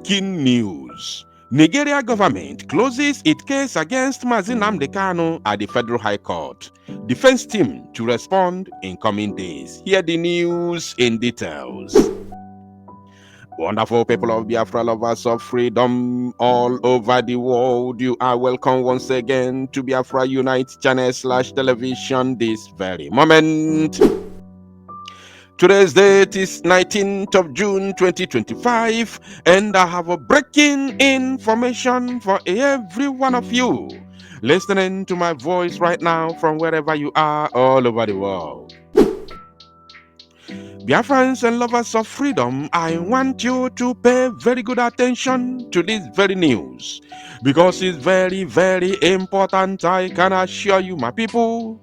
Breaking news. Nigeria government closes its case against Nnamdi Kanu at the Federal High Court. Defense team to respond in coming days. Hear the news in details. Wonderful people of Biafra, lovers of freedom all over the world, you are welcome once again to Biafra Unite channel / television this very moment. Today's date is 19th of June 2025, and I have a breaking information for every one of you listening to my voice right now from wherever you are all over the world. Biafrans and lovers of freedom, I want you to pay very good attention to this very news because it's very, very important. I can assure you, my people.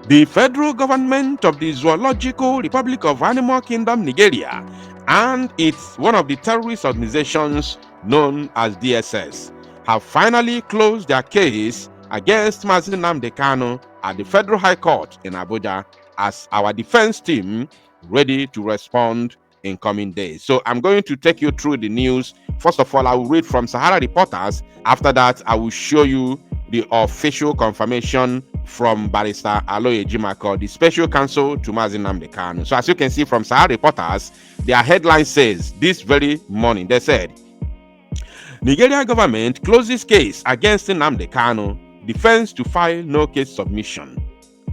The federal government of the Zoological Republic of Animal Kingdom, Nigeria, and it's one of the terrorist organizations known as DSS, have finally closed their case against Nnamdi Kanu at the Federal High Court in Abuja as our defense team ready to respond in coming days. So I'm going to take you through the news. First of all, I will read from Sahara Reporters. After that, I will show you the official confirmation from Barrister Aloye Jimako, the special counsel to Nnamdi Kanu. So as you can see from Sahara Reporters, their headline says this very morning, they said, Nigeria government closes case against Nnamdi Kanu, defense to file no case submission.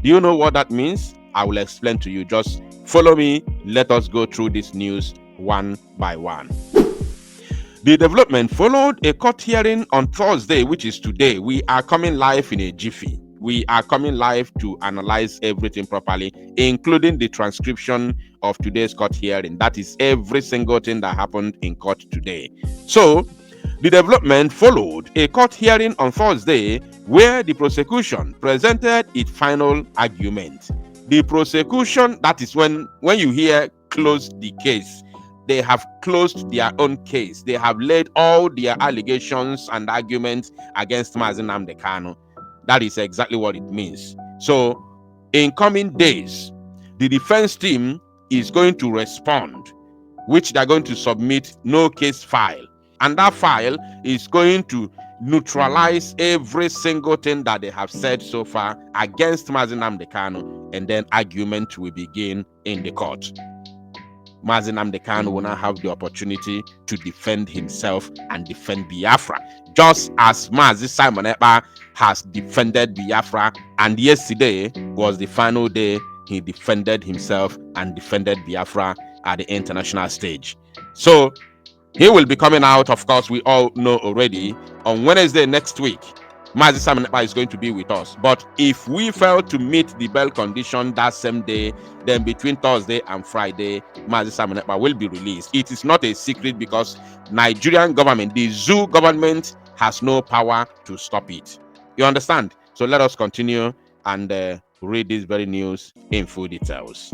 Do you know what that means? I will explain to you. Just follow me. Let us go through this news one by one. The development followed a court hearing on Thursday, which is today. We are coming live in a jiffy. We are coming live to analyze everything properly, including the transcription of today's court hearing. That is every single thing that happened in court today. So, the development followed a court hearing on Thursday where the prosecution presented its final argument. The prosecution, that is when you hear closed the case, they have closed their own case. They have laid all their allegations and arguments against Nnamdi Kanu. That is exactly what it means. So, in coming days, the defense team is going to respond, which they're going to submit no case file. And that file is going to neutralize every single thing that they have said so far against Nnamdi Kanu, and then argument will begin in the court. Nnamdi Kanu will now have the opportunity to defend himself and defend Biafra, just as Mazi Simon Ekpa has defended Biafra, and yesterday was the final day he defended himself and defended Biafra at the international stage. So he will be coming out, of course, we all know already, on Wednesday next week. Mazi Simon Ekpa is going to be with us. But if we fail to meet the bail condition that same day, then between Thursday and Friday, Mazi Simon Ekpa will be released. It is not a secret because Nigerian government, the zoo government, has no power to stop it. You understand? So let us continue and read this very news in full details.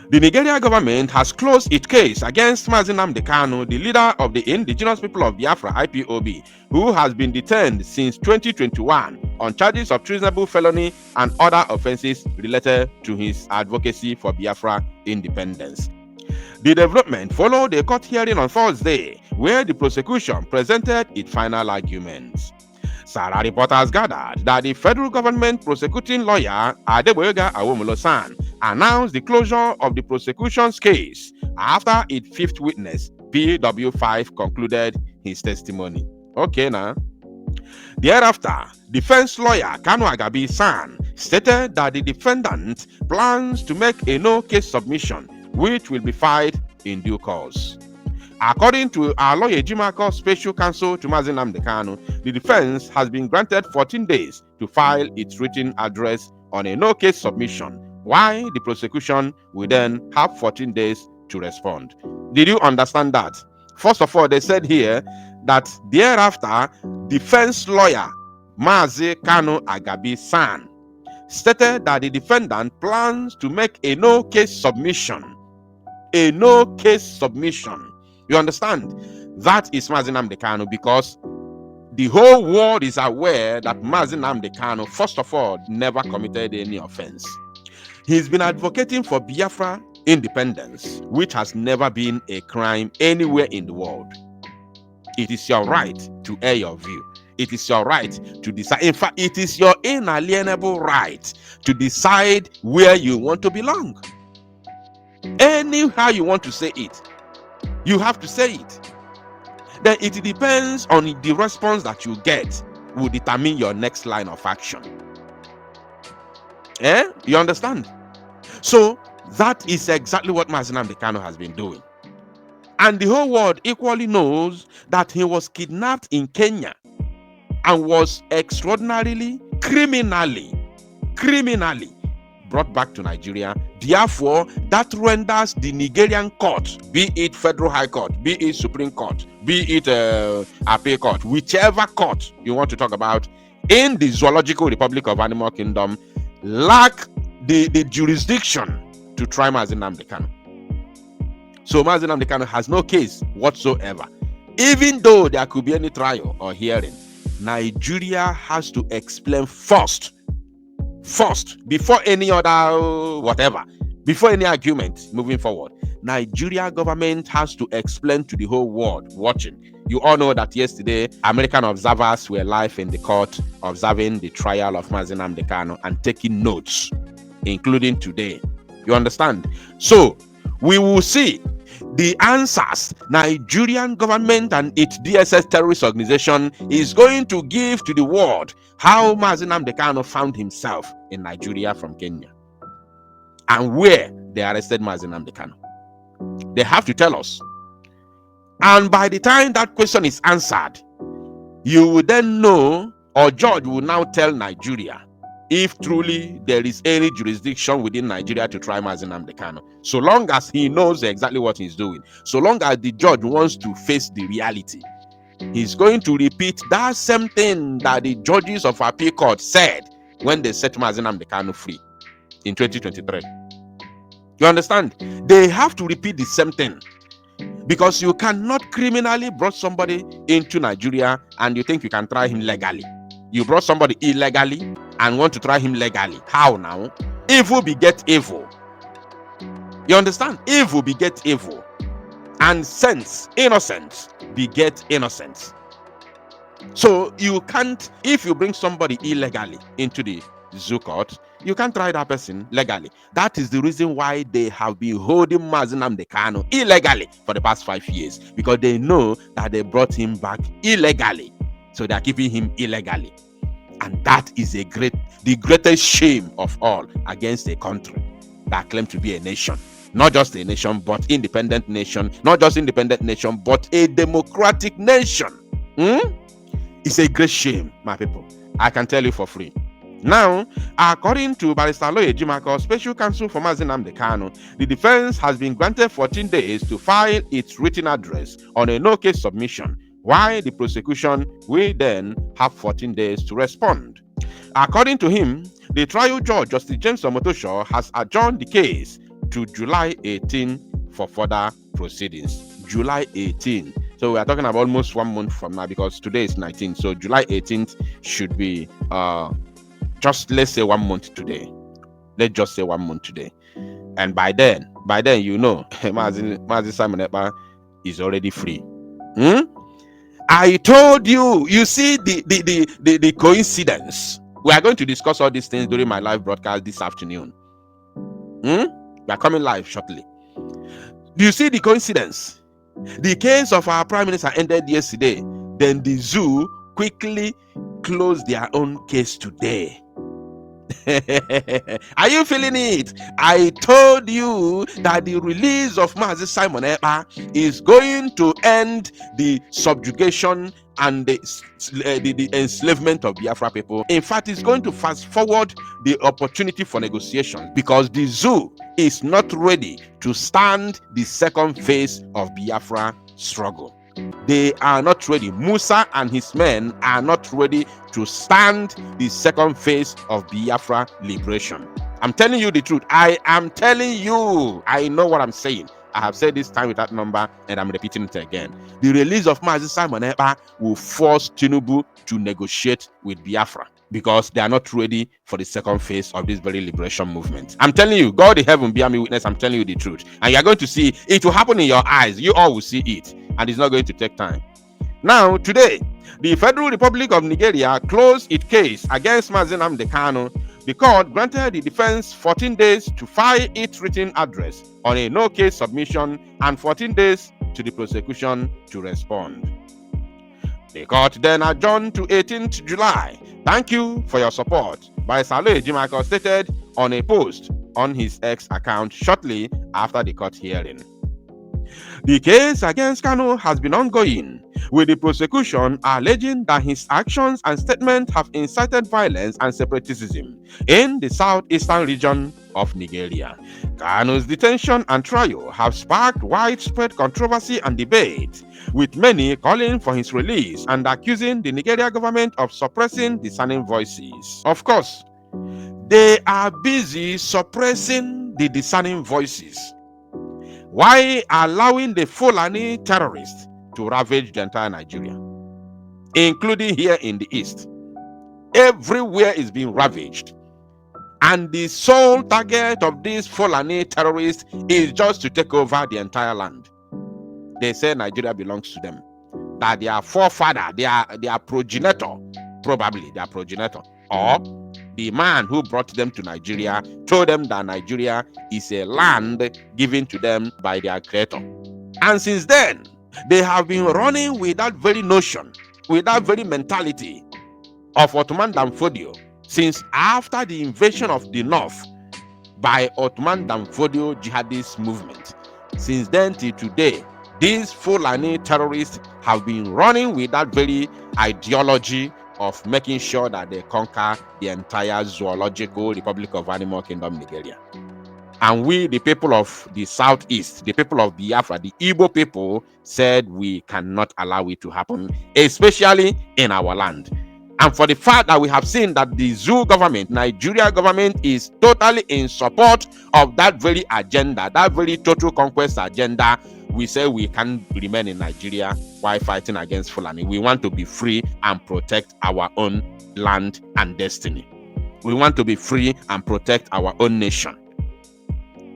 The Nigerian government has closed its case against Nnamdi Kanu, the leader of the Indigenous People of Biafra (IPOB), who has been detained since 2021 on charges of treasonable felony and other offenses related to his advocacy for Biafra independence. The development followed a court hearing on Thursday, where the prosecution presented its final arguments. Sahara Reporters gathered that the federal government prosecuting lawyer Adeboyega Awomolo-san announced the closure of the prosecution's case after its fifth witness, PW5, concluded his testimony. Okay, now. Thereafter, defense lawyer Kanu Agabi-san stated that the defendant plans to make a no-case submission, which will be filed in due course. According to our lawyer Jimako, special counsel to Nnamdi Kanu, the defense has been granted 14 days to file its written address on a no-case submission, while the prosecution will then have 14 days to respond. Did you understand that? First of all, they said here that thereafter, defense lawyer Mazi Kanu Agabi-san stated that the defendant plans to make a no-case submission. A no-case submission. You understand? That is Nnamdi Kanu, because the whole world is aware that Nnamdi Kanu, first of all, never committed any offense. He's been advocating for Biafra independence, which has never been a crime anywhere in the world. It is your right to air your view. It is your right to decide. In fact, it is your inalienable right to decide where you want to belong. Anyhow you want to say it, you have to say it. Then it depends on the response that you get will determine your next line of action. You understand? So that is exactly what Nnamdi Kanu has been doing. And the whole world equally knows that he was kidnapped in Kenya and was extraordinarily, criminally brought back to Nigeria. Therefore, that renders the Nigerian court, be it Federal High Court, be it Supreme Court, be it Appeal Court, whichever court you want to talk about, in the Zoological Republic of Animal Kingdom, lack the jurisdiction to try Nnamdi Kanu. So Nnamdi Kanu has no case whatsoever. Even though there could be any trial or hearing, Nigeria has to explain first, before any other whatever, before any argument moving forward. Nigeria government has to explain to the whole world watching. You all know that yesterday American observers were live in the court observing the trial of Nnamdi Kanu and taking notes, including today. You understand? So we will see the answers Nigerian government and its DSS terrorist organization is going to give to the world how Nnamdi Kanu found himself in Nigeria from Kenya and where they arrested Nnamdi Kanu. They have to tell us. And by the time that question is answered, you will then know, or judge will now tell Nigeria if truly there is any jurisdiction within Nigeria to try Nnamdi Kanu. So long as he knows exactly what he's doing, so long as the judge wants to face the reality, he's going to repeat that same thing that the judges of Appeal Court said when they set Nnamdi Kanu free in 2023. You understand? They have to repeat the same thing, because you cannot criminally brought somebody into Nigeria and you think you can try him legally. You brought somebody illegally and want to try him legally. How now? Evil beget evil. You understand? Evil beget evil. And sense, innocence, beget innocence. So you can't, if you bring somebody illegally into the zoo court, you can't try that person legally. That is the reason why they have been holding Nnamdi Kanu illegally for the past 5 years, because they know that they brought him back illegally. So they are keeping him illegally. And that is the greatest shame of all against a country that claims to be a nation. Not just a nation, but independent nation. Not just independent nation, but a democratic nation. It's a great shame, my people. I can tell you for free. Now, according to Barrister Loye Jimako, Special Counsel for Nnamdi Kanu, the defense has been granted 14 days to file its written address on a no-case submission, while the prosecution will then have 14 days to respond. According to him, the trial judge, Justice James Omotosho, has adjourned the case to July 18 for further proceedings. July 18. So we are talking about almost 1 month from now, because today is 19. So July 18th should be just, let's say 1 month today. Let's just say 1 month today. And by then, you know, Mazi Simon Ekpa is already free. I told you, you see the coincidence. We are going to discuss all these things during my live broadcast this afternoon. We are coming live shortly. Do you see the coincidence? The case of our Prime Minister ended yesterday. Then the zoo quickly closed their own case today. Are you feeling it? I told you that the release of Mazi Simon Ekpa is going to end the subjugation and the enslavement of Biafra people. In fact, it's going to fast forward the opportunity for negotiation, because the zoo is not ready to stand the second phase of Biafra struggle. They are not ready. Musa and his men are not ready to stand the second phase of Biafra liberation. I'm telling you the truth. I am telling you. I know what I'm saying. I have said this time without number, and I'm repeating it again. The release of Mazi Simon Ekpa will force Tinubu to negotiate with Biafra. because they are not ready for the second phase of this very liberation movement. I'm telling you, God in heaven bear me witness, I'm telling you the truth. And you're going to see it will happen in your eyes. You all will see it. And it's not going to take time. Now, today, the Federal Republic of Nigeria closed its case against Nnamdi Kanu. The court granted the defense 14 days to file its written address on a no-case submission and 14 days to the prosecution to respond. The court then adjourned to 18th July. Thank you for your support, Barrister Ejimako stated on a post on his X account shortly after the court hearing. The case against Kanu has been ongoing, with the prosecution alleging that his actions and statements have incited violence and separatism in the southeastern region of Nigeria. Kanu's detention and trial have sparked widespread controversy and debate, with many calling for his release and accusing the Nigerian government of suppressing dissenting voices. Of course, they are busy suppressing the dissenting voices. Why allowing the Fulani terrorists to ravage the entire Nigeria, including here in the east? Everywhere is being ravaged. And the sole target of these Fulani terrorists is just to take over the entire land. They say Nigeria belongs to them. That their forefather, their progenitor, probably their progenitor, or the man who brought them to Nigeria told them that Nigeria is a land given to them by their creator. And since then, they have been running with that very notion, with that very mentality of Ottoman Danfodio since after the invasion of the north by Ottoman Danfodio jihadist movement. Since then till today, these Fulani terrorists have been running with that very ideology of making sure that they conquer the entire zoological Republic of Animal Kingdom, Nigeria. And we, the people of the southeast, the people of Biafra, the Igbo people, said we cannot allow it to happen, especially in our land. And for the fact that we have seen that the zoo government, Nigeria government, is totally in support of that very agenda, that very total conquest agenda, we say we can remain in Nigeria while fighting against Fulani. We want to be free and protect our own land and destiny. We want to be free and protect our own nation.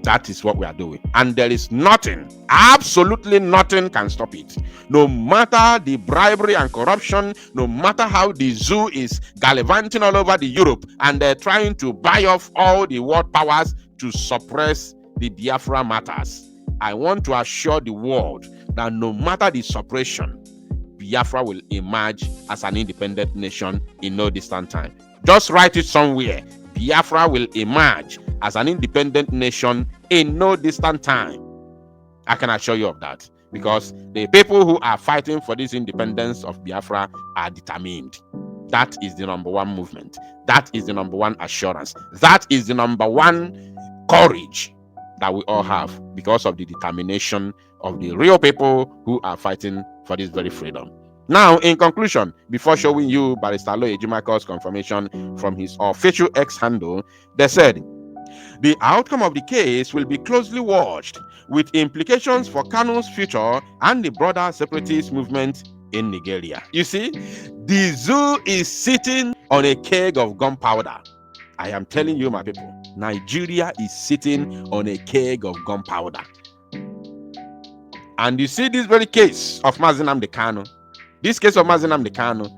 That is what we are doing. And there is nothing, absolutely nothing can stop it. No matter the bribery and corruption, no matter how the zoo is gallivanting all over the Europe and they're trying to buy off all the world powers to suppress the Biafra matters. I want to assure the world that no matter the suppression, Biafra will emerge as an independent nation in no distant time. Just write it somewhere. Biafra will emerge as an independent nation in no distant time. I can assure you of that, because the people who are fighting for this independence of Biafra are determined. That is the number one movement. That is the number one assurance. That is the number one courage that we all have, because of the determination of the real people who are fighting for this very freedom. Now, in conclusion, before showing you Barrister Ejimako's confirmation from his official X handle, they said, the outcome of the case will be closely watched, with implications for Kanu's future and the broader separatist movement in Nigeria. You see, the zoo is sitting on a keg of gunpowder. I am telling you, my people, Nigeria is sitting on a keg of gunpowder. And you see this very case of Nnamdi Kanu. This case of Nnamdi Kanu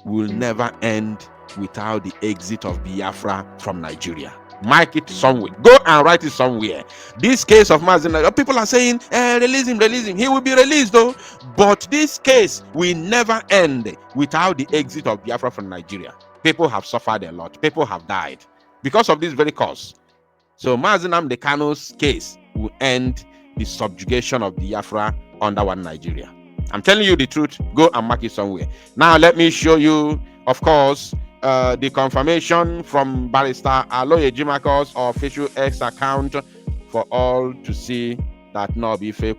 will never end without the exit of Biafra from Nigeria. Mark it somewhere. Go and write it somewhere. This case of Nnamdi, people are saying, release him. He will be released though. But this case will never end without the exit of Biafra from Nigeria. People have suffered a lot. People have died because of this very cause. So Nnamdi Kanu's case will end the subjugation of Biafra under one Nigeria. I'm telling you the truth. Go and mark it somewhere. Now let me show you, of course, the confirmation from Barrister Ejimako's official X account for all to see that no be fake.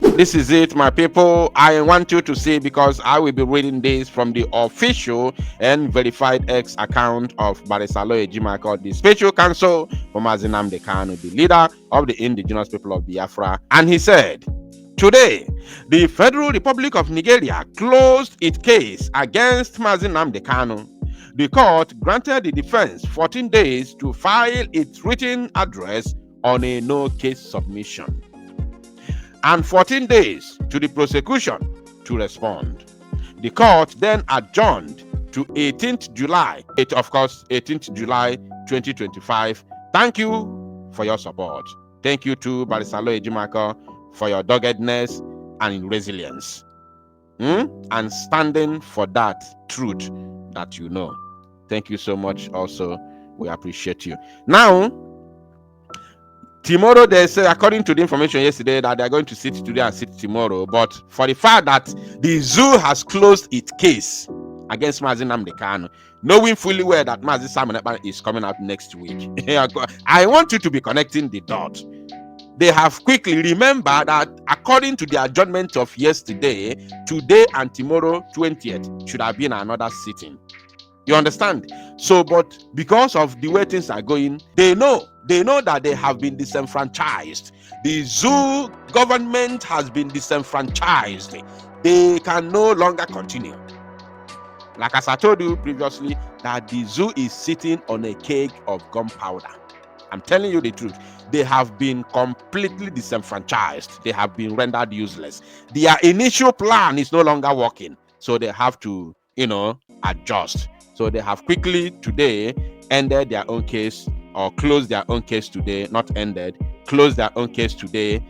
This is it, my people. I want you to see, because I will be reading this from the official and verified X account of Barrister Ejimako, the Special Counsel for Nnamdi Kanu, the leader of the indigenous people of Biafra. And he said, today, The Federal Republic of Nigeria closed its case against Nnamdi Kanu. The court granted the defense 14 days to file its written address on a no-case submission, and 14 days to the prosecution to respond. The court then adjourned to 18th July, 18th July 2025. Thank you for your support. Thank you to Barisalo Ejimaka for your doggedness and resilience, and standing for that truth that you know. Thank you so much. Also, we appreciate you. Now, tomorrow, they say, according to the information yesterday, that they're going to sit today and sit tomorrow. But for the fact that the zoo has closed its case against Nnamdi Kanu, knowing fully well that Mazi Simon Ekpa is coming out next week, I want you to be connecting the dots. They have quickly remembered that according to the adjournment of yesterday, today and tomorrow, 20th, should have been another sitting. You understand? So, but because of the way things are going, they know that they have been disenfranchised. The zoo government has been disenfranchised. They can no longer continue. Like as I told you previously, that the zoo is sitting on a keg of gunpowder. I'm telling you the truth. They have been completely disenfranchised. They have been rendered useless. Their initial plan is no longer working. So they have to, adjust. So they have quickly today ended their own case, or closed their own case today, not ended, closed their own case today.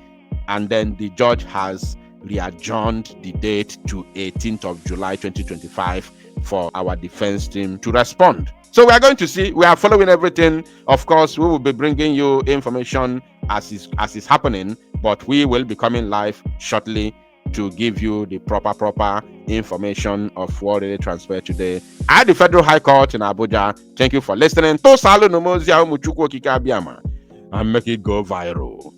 And then the judge has readjourned the date to 18th of July 2025 for our defense team to respond. So we are going to see, we are following everything. Of course, we will be bringing you information as is happening, but we will be coming live shortly to give you the proper information of what really transpired today at the Federal High Court in Abuja. Thank you for listening. To Salu Nomozia Muchukwu Kika Biama and make it go viral.